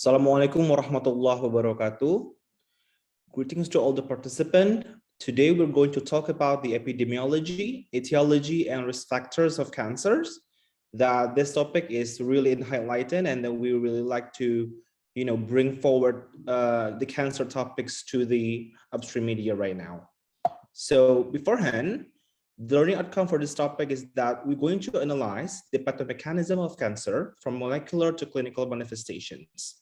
Assalamualaikum warahmatullahi wabarakatuh. Greetings to all the participants. Today we're going to talk about the epidemiology, etiology, and risk factors of cancers. That this topic is really highlighted, and that we really like to, bring forward the cancer topics to the upstream media right now. So beforehand, the learning outcome for this topic is that we're going to analyze the pathomechanism of cancer from molecular to clinical manifestations.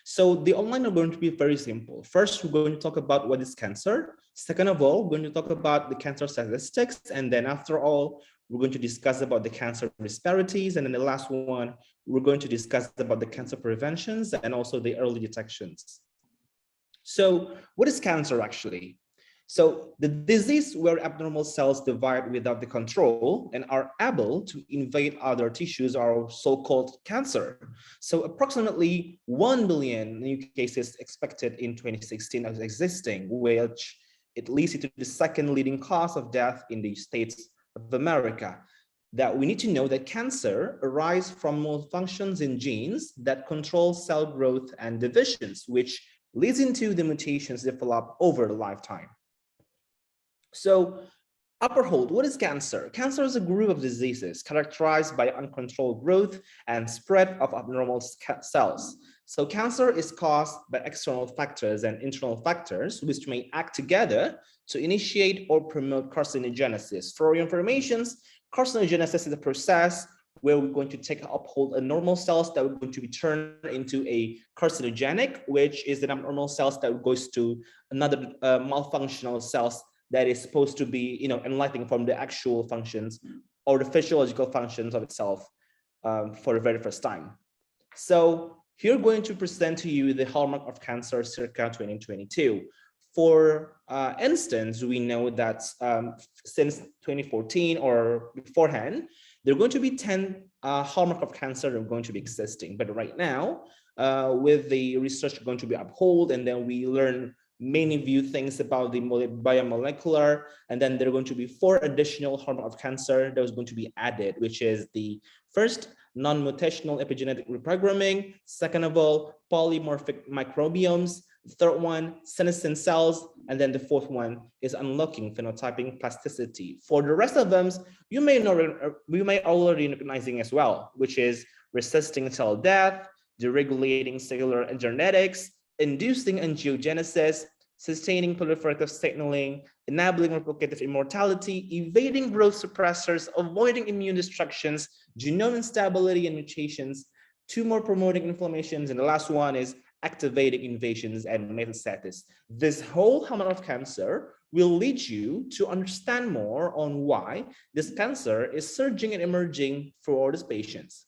So the outline are going to be very simple. First, we're going to talk about what is cancer. Second of all, we're going to talk about the cancer statistics. And then after all, we're going to discuss about the cancer disparities. And then the last one, we're going to discuss about the cancer preventions and also the early detections. So what is cancer actually? So the disease where abnormal cells divide without the control and are able to invade other tissues are so-called cancer. So approximately 1 billion new cases expected in 2016 as existing, which it leads to the second leading cause of death in the States of America. That we need to know that cancer arises from malfunctions in genes that control cell growth and divisions, which leads into the mutations developed over a lifetime. So upper hold, what is cancer? Cancer is a group of diseases characterized by uncontrolled growth and spread of abnormal cells. So cancer is caused by external factors and internal factors, which may act together to initiate or promote carcinogenesis. For your information, carcinogenesis is a process where we're going to take uphold a normal cells that we're going to be turned into a carcinogenic, which is the abnormal cells that goes to another malfunctional cells that is supposed to be, enlightening from the actual functions or the physiological functions of itself for the very first time. So here I'm going to present to you the hallmark of cancer circa 2022. For instance, we know that since 2014 or beforehand, there are going to be 10 hallmark of cancer that are going to be existing. But right now, with the research going to be upheld, and then we learn many new things about the biomolecular, and then there are going to be 4 additional hallmark of cancer that is going to be added, which is the first, non-mutational epigenetic reprogramming. Second of all, polymorphic microbiomes. Third one, senescent cells. And then the fourth one is unlocking phenotyping plasticity. For the rest of them, you may already recognizing as well, which is resisting cell death, deregulating cellular genetics, inducing angiogenesis, sustaining proliferative signaling, enabling replicative immortality, evading growth suppressors, avoiding immune destructions, genome instability and mutations, tumor promoting inflammations, and the last one is activating invasions and metastasis. This whole hallmark of cancer will lead you to understand more on why this cancer is surging and emerging for these patients.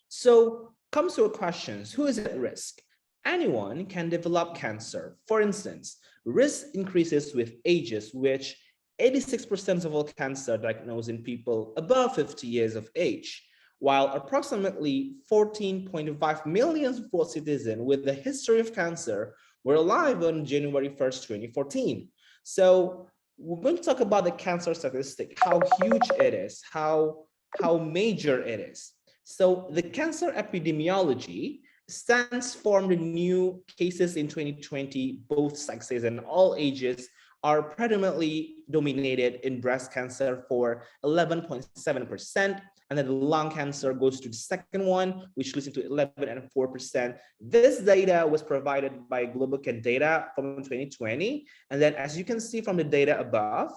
So comes to a question, who is at risk? Anyone can develop cancer. For instance, risk increases with ages, which 86% of all cancer diagnosed in people above 50 years of age, while approximately 14.5 million citizens with a history of cancer were alive on January 1st, 2014. So we're going to talk about the cancer statistic, how huge it is, how major it is. So the cancer epidemiology stands for the new cases in 2020, both sexes and all ages are predominantly dominated in breast cancer for 11.7%, and then the lung cancer goes to the second one, which leads to 11.4%. This data was provided by Global Data from 2020, and then as you can see from the data above,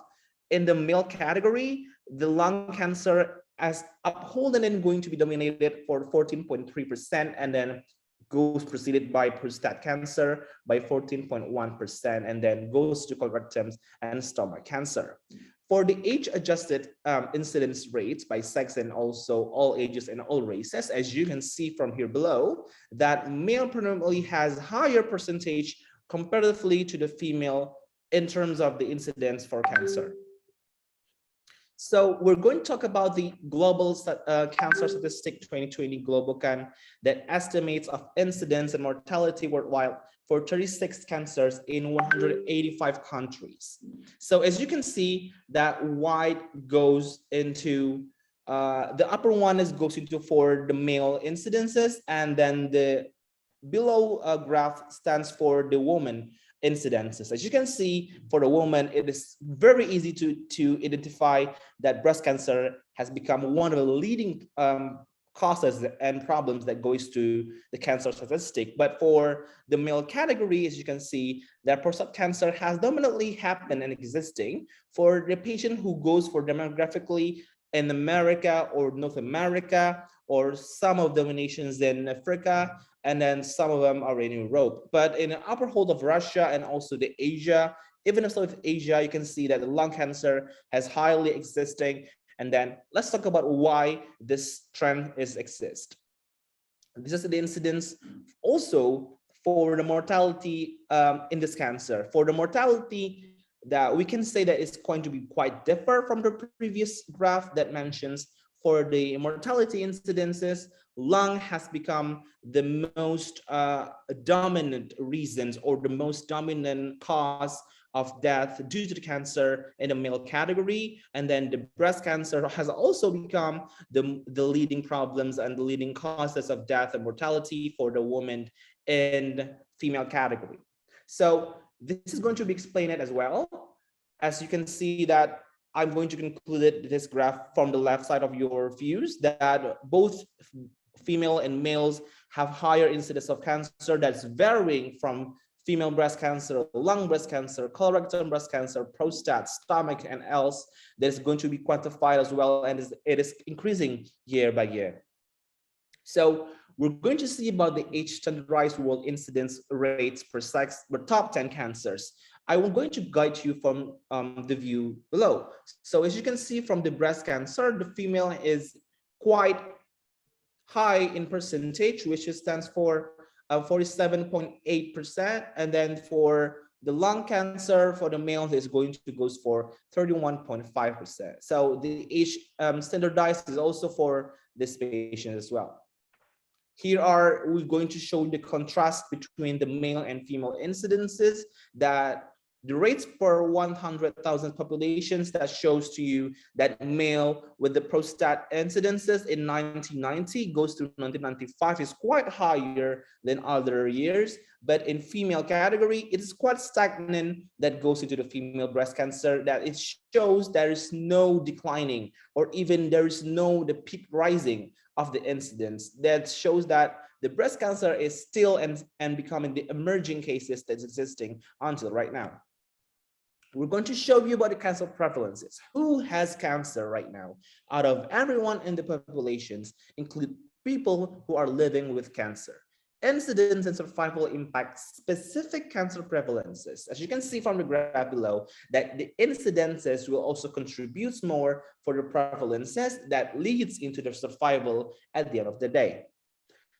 in the male category, the lung cancer as uphold and going to be dominated for 14.3%, and then goes preceded by prostate cancer by 14.1%, and then goes to colorectum and stomach cancer. For the age-adjusted incidence rates by sex and also all ages and all races, as you can see from here below, that male predominantly has higher percentage comparatively to the female in terms of the incidence for cancer. So we're going to talk about the global cancer statistic 2020 global can that estimates of incidence and mortality worldwide for 36 cancers in 185 countries. So as you can see, that white goes into The upper one goes into for the male incidences, and then the below graph stands for the woman incidences. As you can see, for the woman, it is very easy to identify that breast cancer has become one of the leading causes and problems that goes to the cancer statistic. But for the male category, as you can see, that prostate cancer has dominantly happened and existing for the patient who goes for demographically in America or North America, or some of the nations in Africa, and then some of them are in Europe. But in the upper hold of Russia and also the Asia, even in South Asia, you can see that the lung cancer has highly existing. And then let's talk about why this trend is exist. This is the incidence also for the mortality in this cancer. For the mortality, that we can say that it's going to be quite different from the previous graph that mentions for the mortality incidences. Lung has become the most dominant reasons or the most dominant cause of death due to the cancer in the male category. And then the breast cancer has also become the leading problems and the leading causes of death and mortality for the woman in female category. So this is going to be explained as well. As you can see that I'm going to conclude this graph from the left side of your views that both female and males have higher incidence of cancer that's varying from female breast cancer, lung breast cancer, colorectal breast cancer, prostate, stomach, and else that is going to be quantified as well, and it is increasing year by year. So we're going to see about the age standardized world incidence rates per sex for top 10 cancers. I'm going to guide you from the view below. So as you can see from the breast cancer, the female is quite high in percentage, which stands for 47.8%. And then for the lung cancer, for the male, is going to go for 31.5%. So the age standardized is also for this patient as well. Here we're going to show the contrast between the male and female incidences, that the rates per 100,000 populations that shows to you that male with the prostate incidences in 1990 goes to 1995 is quite higher than other years. But in female category, it is quite stagnant that goes into the female breast cancer, that it shows there is no declining or even there is no the peak rising of the incidence. That shows that the breast cancer is still and becoming the emerging cases that's existing until right now. We're going to show you about the cancer prevalences. Who has cancer right now? Out of everyone in the populations, include people who are living with cancer. Incidence and survival impact specific cancer prevalences. As you can see from the graph below, that the incidences will also contribute more for the prevalences that leads into the survival at the end of the day.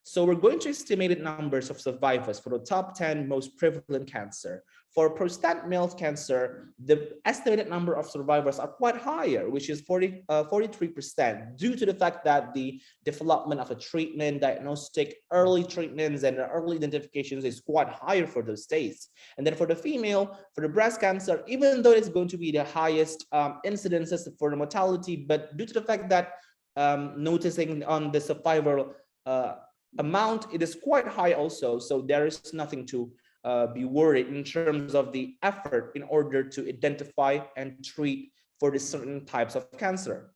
So we're going to estimate numbers of survivors for the top 10 most prevalent cancer. For prostate male cancer, the estimated number of survivors are quite higher, which is 43%, due to the fact that the development of a treatment, diagnostic, early treatments, and early identifications is quite higher for those states. And then for the female, for the breast cancer, even though it's going to be the highest incidences for the mortality, but due to the fact that noticing on the survival amount, it is quite high also. So there is nothing to be worried in terms of the effort in order to identify and treat for the certain types of cancer.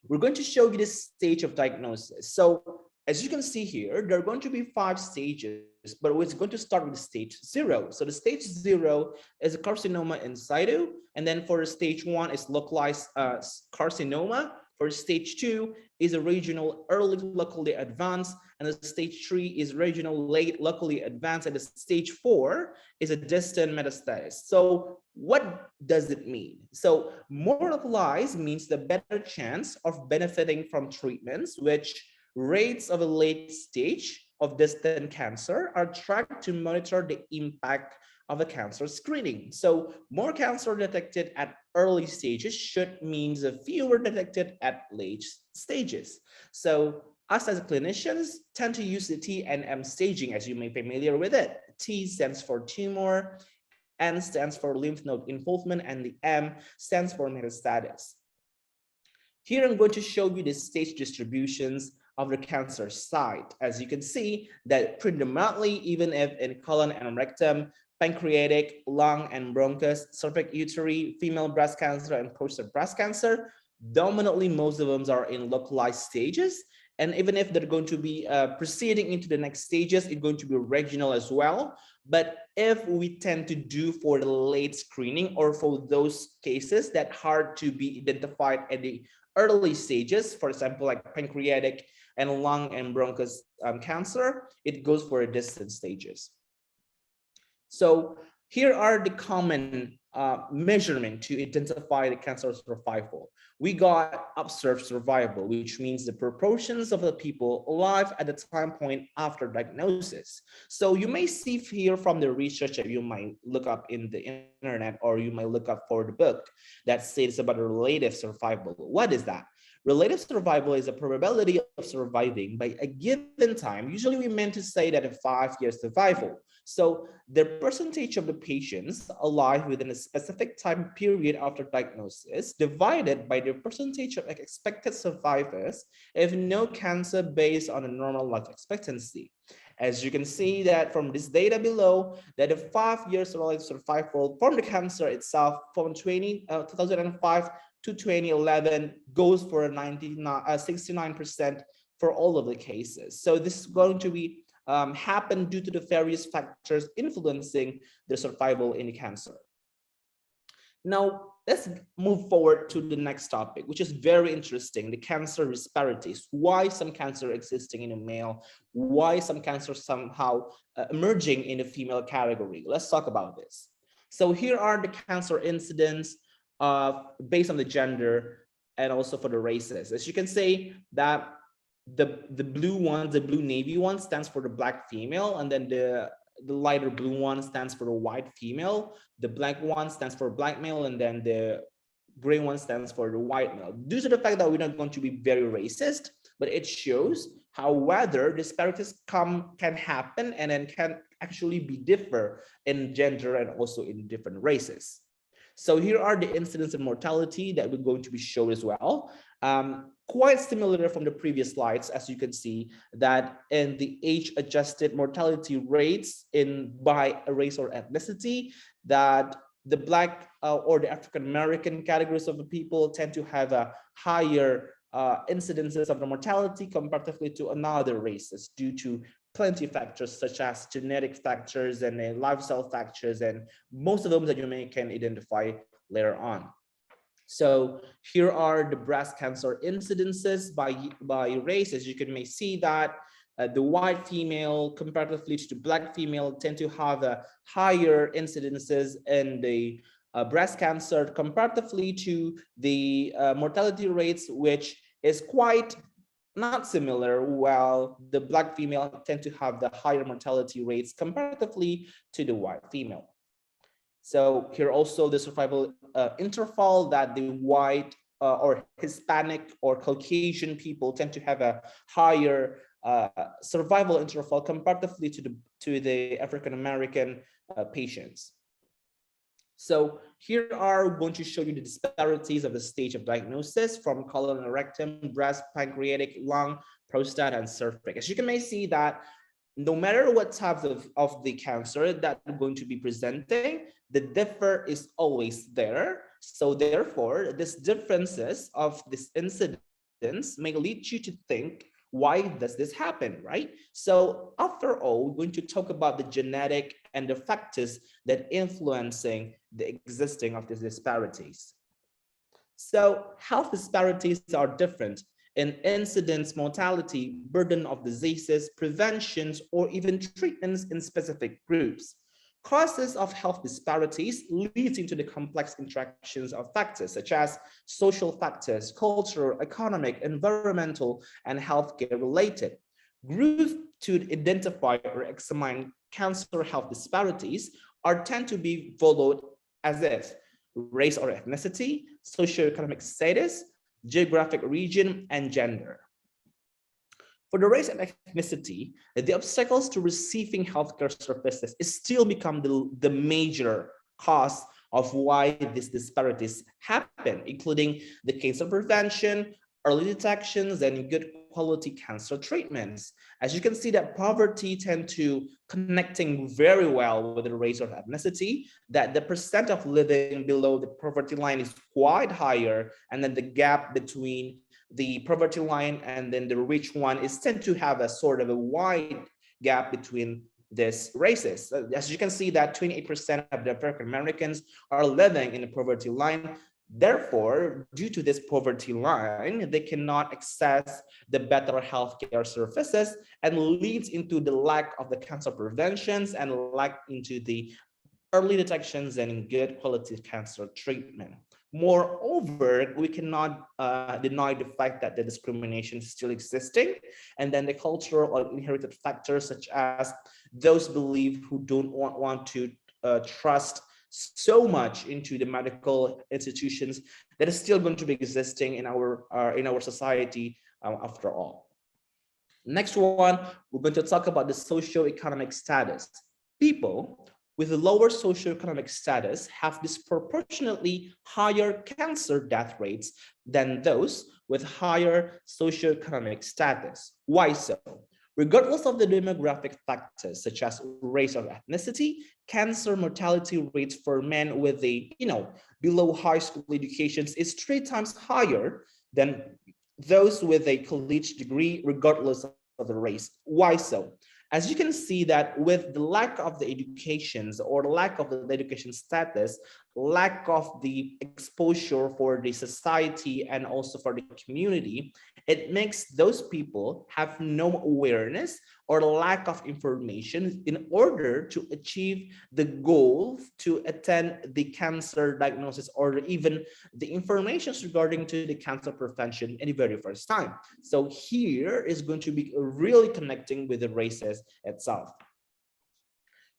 We're going to show you this stage of diagnosis. So as you can see here, there are going to be 5 stages, but we're going to start with stage 0. So the stage 0 is a carcinoma in situ, and then for stage 1 is localized carcinoma. For stage 2 is a regional early locally advanced, and the stage 3 is regional late locally advanced, and the stage 4 is a distant metastasis. So what does it mean? So more localized means the better chance of benefiting from treatments, which rates of a late stage of distant cancer are tracked to monitor the impact of a cancer screening. So more cancer detected at early stages should means fewer detected at late stages. So us as clinicians tend to use the T and M staging, as you may be familiar with it. T stands for tumor, N stands for lymph node involvement, and the M stands for metastasis. Here I'm going to show you the stage distributions of the cancer site. As you can see that predominantly, even if in colon and rectum, pancreatic, lung and bronchus, cervix uteri, female breast cancer, and prostate breast cancer, dominantly most of them are in localized stages. And even if they're going to be proceeding into the next stages, it's going to be regional as well. But if we tend to do for the late screening or for those cases that hard to be identified at the early stages, for example, like pancreatic and lung and bronchus cancer, it goes for a distant stages. So here are the common measurement to identify the cancer survival. We got observed survival, which means the proportions of the people alive at the time point after diagnosis. So you may see here from the research that you might look up in the internet, or you might look up for the book that says about relative survival. What is that? Relative survival is a probability of surviving by a given time. Usually we meant to say that a 5-year survival. So the percentage of the patients alive within a specific time period after diagnosis divided by the percentage of expected survivors if no cancer based on a normal life expectancy. As you can see that from this data below, that a 5 years relative survival from the cancer itself from 2005 to 2011 goes for 69% for all of the cases. So this is going to be happen due to the various factors influencing the survival in cancer. Now, let's move forward to the next topic, which is very interesting, the cancer disparities. Why some cancer existing in a male, why some cancer somehow emerging in a female category. Let's talk about this. So here are the cancer incidence based on the gender and also for the races. As you can see that the blue one, the blue navy one stands for the black female, and then the lighter blue one stands for the white female, the black one stands for black male, and then the gray one stands for the white male. Due to the fact that we're not going to be very racist, but it shows how whether disparities can happen and then can actually be differ in gender and also in different races. So here are the incidence and mortality that we're going to be shown as well. Quite similar from the previous slides, as you can see that in the age-adjusted mortality rates by race or ethnicity, that the Black or the African-American categories of the people tend to have a higher incidences of the mortality comparatively to another races due to plenty of factors such as genetic factors and lifestyle factors, and most of them that you can identify later on. So here are the breast cancer incidences by race. As you may see that the white female comparatively to the black female tend to have a higher incidences in the breast cancer comparatively to the mortality rates, which is quite not similar, while the black female tend to have the higher mortality rates comparatively to the white female. So here also the survival interval that the white or Hispanic or Caucasian people tend to have a higher survival interval comparatively to the African-American patients. So here are going to show you the disparities of the stage of diagnosis from colon and rectum, breast, pancreatic, lung, prostate, and cervix. As you may see that no matter what types of the cancer that are going to be presenting, the differ is always there. So therefore, these differences of this incidence may lead you to think, why does this happen, right? So after all, we're going to talk about the genetic and the factors that influencing the existing of these disparities. So health disparities are different in incidence, mortality, burden of diseases, preventions, or even treatments in specific groups. Causes of health disparities leads into the complex interactions of factors such as social factors, cultural, economic, environmental, and healthcare related. Groups to identify or examine cancer health disparities tend to be followed as if race or ethnicity, socioeconomic status, geographic region, and gender. For the race and ethnicity, the obstacles to receiving healthcare services is still become the major cause of why these disparities happen, including the cancer prevention, early detections, and good quality cancer treatments. As you can see that poverty tend to connecting very well with the race or ethnicity, that the percent of living below the poverty line is quite higher, and then the gap between the poverty line and then the rich one is tend to have a sort of a wide gap between these races. As you can see that 28% of the African Americans are living in the poverty line. Therefore, due to this poverty line, they cannot access the better healthcare services and leads into the lack of the cancer preventions and lack into the early detections and good quality cancer treatment. Moreover, we cannot deny the fact that the discrimination is still existing, and then the cultural or inherited factors such as those believe who don't want to trust so much into the medical institutions that is still going to be existing in our society after all. Next one, we're going to talk about the socioeconomic status. People with a lower socioeconomic status have disproportionately higher cancer death rates than those with higher socioeconomic status. Why so? Regardless of the demographic factors such as race or ethnicity, cancer mortality rates for men with a below high school educations is 3 times higher than those with a college degree, regardless of the race. Why so? As you can see that with the lack of the educations or lack of the education status, lack of the exposure for the society and also for the community, it makes those people have no awareness or lack of information in order to achieve the goal to attend the cancer diagnosis or even the information regarding to the cancer prevention in the very first time. So here is going to be really connecting with the races itself.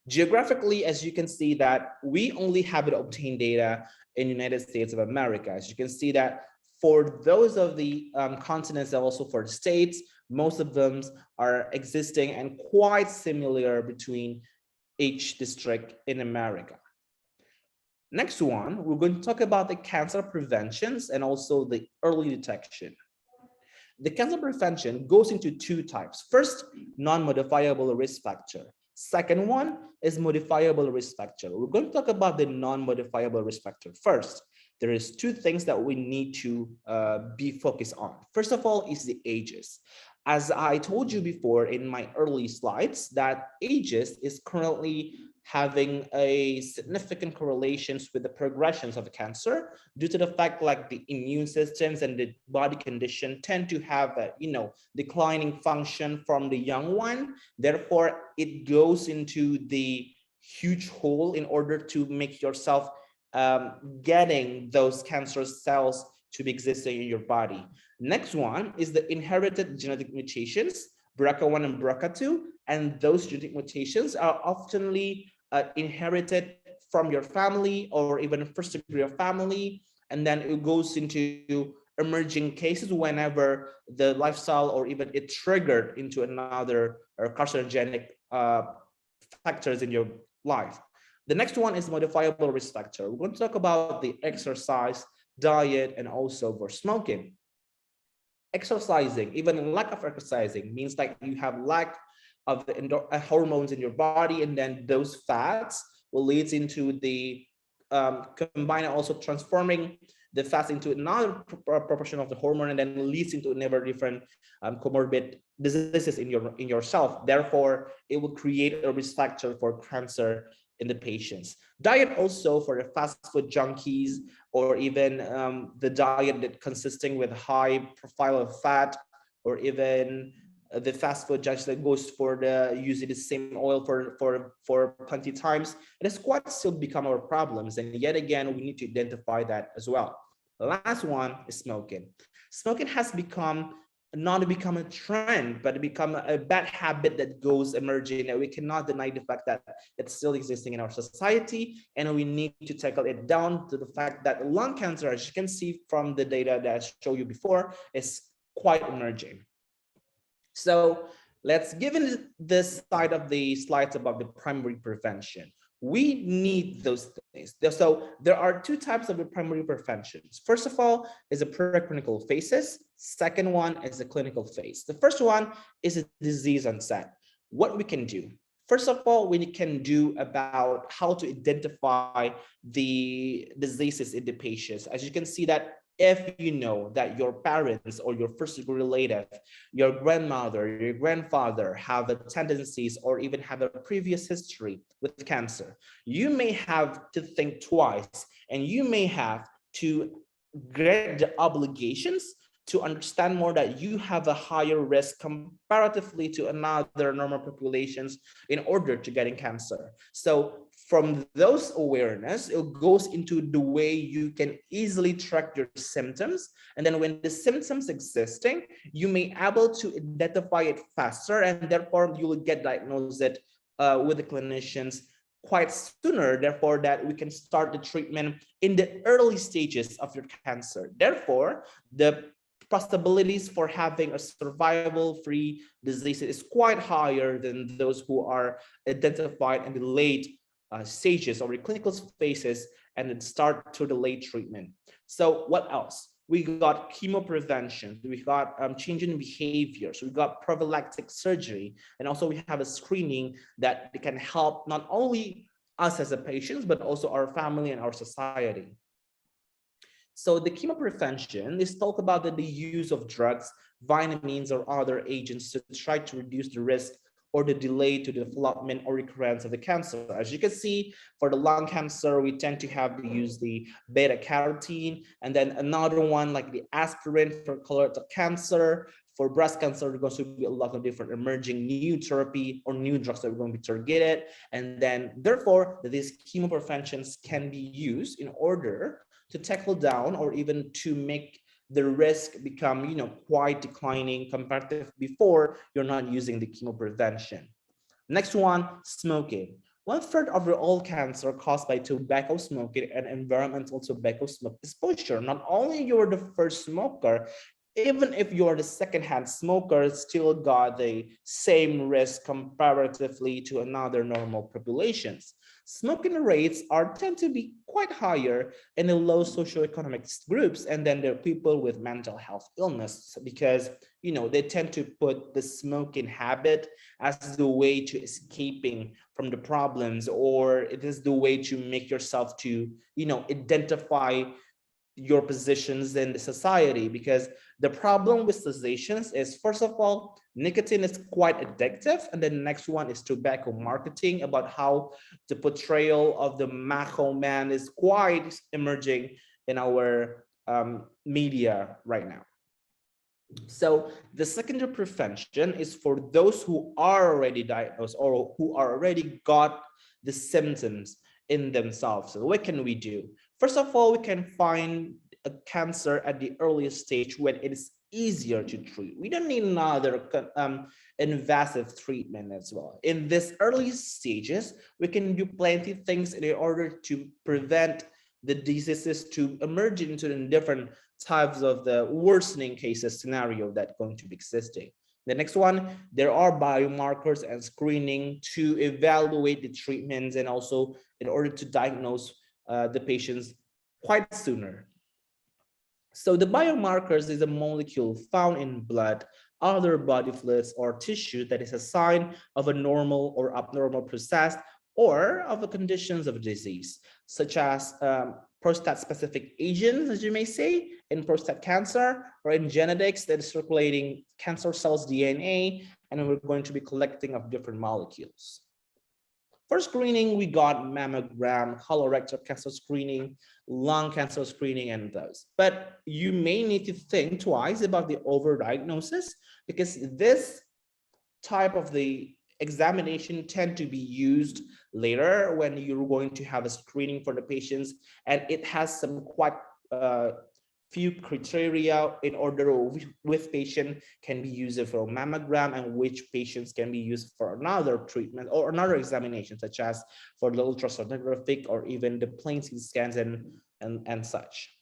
Geographically, as you can see that we only have obtained data in United States of America. As you can see that for those of the continents and also for the states, most of them are existing and quite similar between each district in America. Next one, we're going to talk about the cancer preventions and also the early detection. The cancer prevention goes into 2 types. First, non-modifiable risk factor. Second one is modifiable risk factor. We're going to talk about the non-modifiable risk factor first. There is 2 things that we need to be focused on. First of all is the ages. As I told you before in my early slides, that ages is currently having a significant correlations with the progressions of cancer due to the fact like the immune systems and the body condition tend to have a declining function from the young one. Therefore, it goes into the huge hole in order to make yourself getting those cancer cells to be existing in your body. Next one is the inherited genetic mutations, BRCA1 and BRCA2, and those genetic mutations are oftenly inherited from your family or even first degree of family, and then it goes into emerging cases whenever the lifestyle or even it triggered into another or carcinogenic factors in your life. The next one is modifiable risk factor. We're going to talk about the exercise, diet, and also for smoking. Exercising, even lack of exercising, means that you have lack of the hormones in your body, and then those fats will lead into the combine also transforming the fats into another proportion of the hormone, and then leads into never different comorbid diseases in yourself. Therefore, it will create a risk factor for cancer in the patients. Diet also for the fast food junkies, or even the diet that consisting with high profile of fat, or even the fast food junkies that goes for the using the same oil for plenty times. It has quite still become our problems, and yet again we need to identify that as well. The last one is smoking. Smoking has not become a trend, but it become a bad habit that goes emerging, and we cannot deny the fact that it's still existing in our society, and we need to tackle it down to the fact that lung cancer, as you can see from the data that I showed you before, is quite emerging. So let's give in this side of the slides about the primary prevention. We need those things. So there are two types of primary preventions. First of all is a preclinical phases. Second one is the clinical phase. The first one is a disease onset. What we can do. First of all, we can do about how to identify the diseases in the patients. As you can see that if you know that your parents or your first degree relative, your grandmother, your grandfather have a tendencies or even have a previous history with cancer, you may have to think twice and you may have to get the obligations to understand more that you have a higher risk comparatively to another normal populations in order to getting cancer. So from those awareness, it goes into the way you can easily track your symptoms. And then when the symptoms existing, you may able to identify it faster, and therefore you will get diagnosed with the clinicians quite sooner, therefore that we can start the treatment in the early stages of your cancer. Therefore, the possibilities for having a survival-free disease is quite higher than those who are identified in the late stages or the clinical phases and then start to the late treatment. So what else? We got chemoprevention, we got changing behaviors, we got prophylactic surgery, and also we have a screening that can help not only us as a patients, but also our family and our society. So the chemoprevention is talk about the use of drugs, vitamins, or other agents to try to reduce the risk or the delay to the development or recurrence of the cancer. As you can see, for the lung cancer, we tend to have to use the beta carotene, and then another one like the aspirin for colorectal cancer. For breast cancer, there's going to be a lot of different emerging new therapy or new drugs that are going to be targeted. And then therefore, these chemopreventions can be used in order to tackle down or even to make the risk become, quite declining comparative before you're not using the chemoprevention. Next one, smoking. 1/3 of all cancer caused by tobacco smoking and environmental tobacco smoke exposure. Not only you're the first smoker, even if you're the second-hand smoker, still got the same risk comparatively to another normal populations. Smoking rates tend to be quite higher in the low socioeconomic groups, and then there are people with mental health illness because they tend to put the smoking habit as the way to escaping from the problems, or it is the way to make yourself to identify your positions in the society. Because the problem with cessations is, first of all, nicotine is quite addictive, and then the next one is tobacco marketing, about how the portrayal of the macho man is quite emerging in our media right now. So the secondary prevention is for those who are already diagnosed or who are already got the symptoms in themselves. So what can we do? First of all, we can find a cancer at the earliest stage when it is easier to treat. We don't need another invasive treatment as well. In this early stages, we can do plenty of things in order to prevent the diseases to emerge into the different types of the worsening cases scenario that's going to be existing. The next one, there are biomarkers and screening to evaluate the treatments and also in order to diagnose the patients quite sooner. So the biomarkers is a molecule found in blood, other body fluids, or tissue that is a sign of a normal or abnormal process or of the conditions of disease, such as prostate-specific agents, as you may say, in prostate cancer, or in genetics that is circulating cancer cells DNA, and we're going to be collecting of different molecules. For screening, we got mammogram, colorectal cancer screening, lung cancer screening, and those. But you may need to think twice about the overdiagnosis, because this type of the examination tend to be used later when you're going to have a screening for the patients, and it has some quite few criteria in order which patient can be used for a mammogram and which patients can be used for another treatment or another examination, such as for the ultrasonographic or even the plain CT scans and such.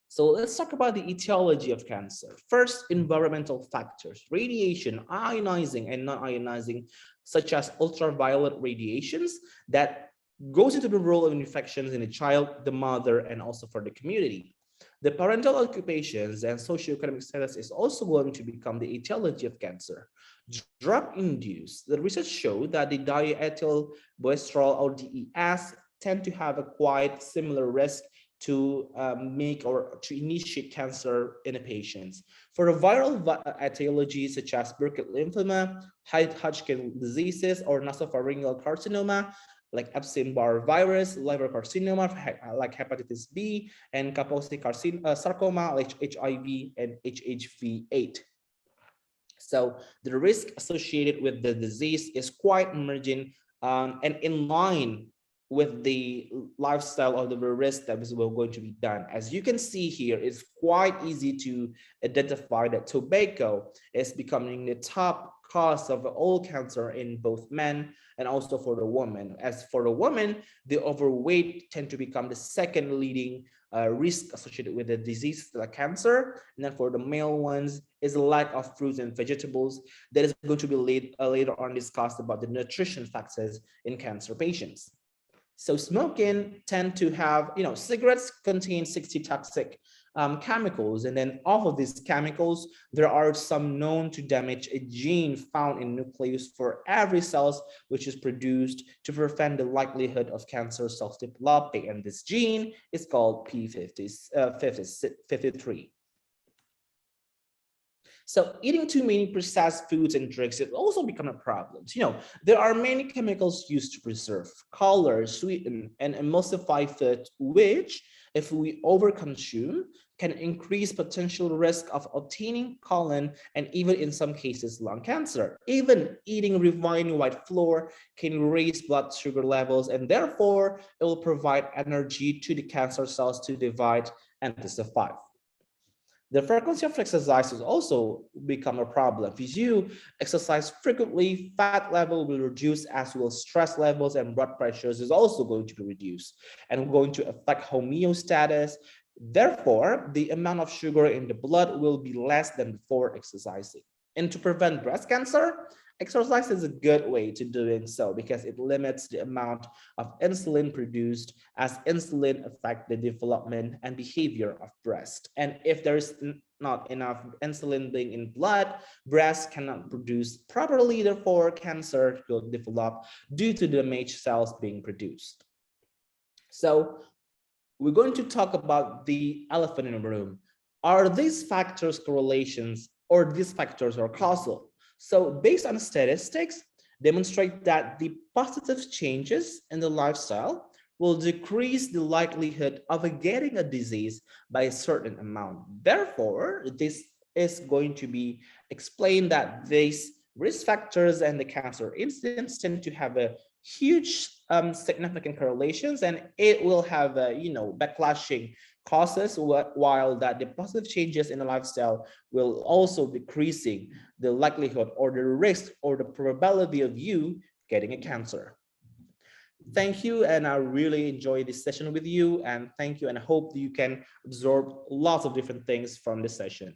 So let's talk about the etiology of cancer. First, environmental factors, radiation, ionizing and non-ionizing, such as ultraviolet radiations that goes into the role of infections in the child, the mother, and also for the community. The parental occupations and socioeconomic status is also going to become the etiology of cancer. Drug-induced, the research showed that the diethyl boestrol or DES tend to have a quite similar risk to make or to initiate cancer in the patients. For the viral etiologies such as Burkitt lymphoma, Hodgkin diseases, or nasopharyngeal carcinoma, like Epstein-Barr virus, liver carcinoma, like hepatitis B, and Kaposi sarcoma, like HIV and HHV8. So the risk associated with the disease is quite emerging and in line with the lifestyle of the risk that is going to be done. As you can see here, it's quite easy to identify that tobacco is becoming the top cause of all cancer in both men and also for the woman. As for the woman, the overweight tend to become the second leading risk associated with the disease like cancer. And then for the male ones is a lack of fruits and vegetables. That is going to be later on discussed about the nutrition factors in cancer patients. So smoking tend to have, cigarettes contain 60 toxic chemicals. And then off of these chemicals, there are some known to damage a gene found in nucleus for every cells which is produced to prevent the likelihood of cancer cells developing. And this gene is called P53. So eating too many processed foods and drinks, it also become a problem. There are many chemicals used to preserve, color, sweeten, and emulsify food, which, if we overconsume, can increase potential risk of obtaining colon and even in some cases lung cancer. Even eating refined white flour can raise blood sugar levels, and therefore it will provide energy to the cancer cells to divide and to survive. The frequency of exercise has also become a problem. If you exercise frequently, fat level will reduce, as will stress levels, and blood pressures is also going to be reduced and going to affect homeostasis. Therefore, the amount of sugar in the blood will be less than before exercising. And to prevent breast cancer, exercise is a good way to doing so because it limits the amount of insulin produced, as insulin affects the development and behavior of breast. And if there is not enough insulin being in blood, breast cannot produce properly, therefore cancer will develop due to the damaged cells being produced. So we're going to talk about the elephant in the room. Are these factors correlations, or these factors are causal? So based on statistics, demonstrate that the positive changes in the lifestyle will decrease the likelihood of getting a disease by a certain amount. Therefore, this is going to be explained that these risk factors and the cancer incidence tend to have a huge significant correlations, and it will have backlashing causes, while that the positive changes in the lifestyle will also decreasing the likelihood or the risk or the probability of you getting a cancer. Thank you, and I really enjoyed this session with you, and thank you, and I hope you can absorb lots of different things from this session.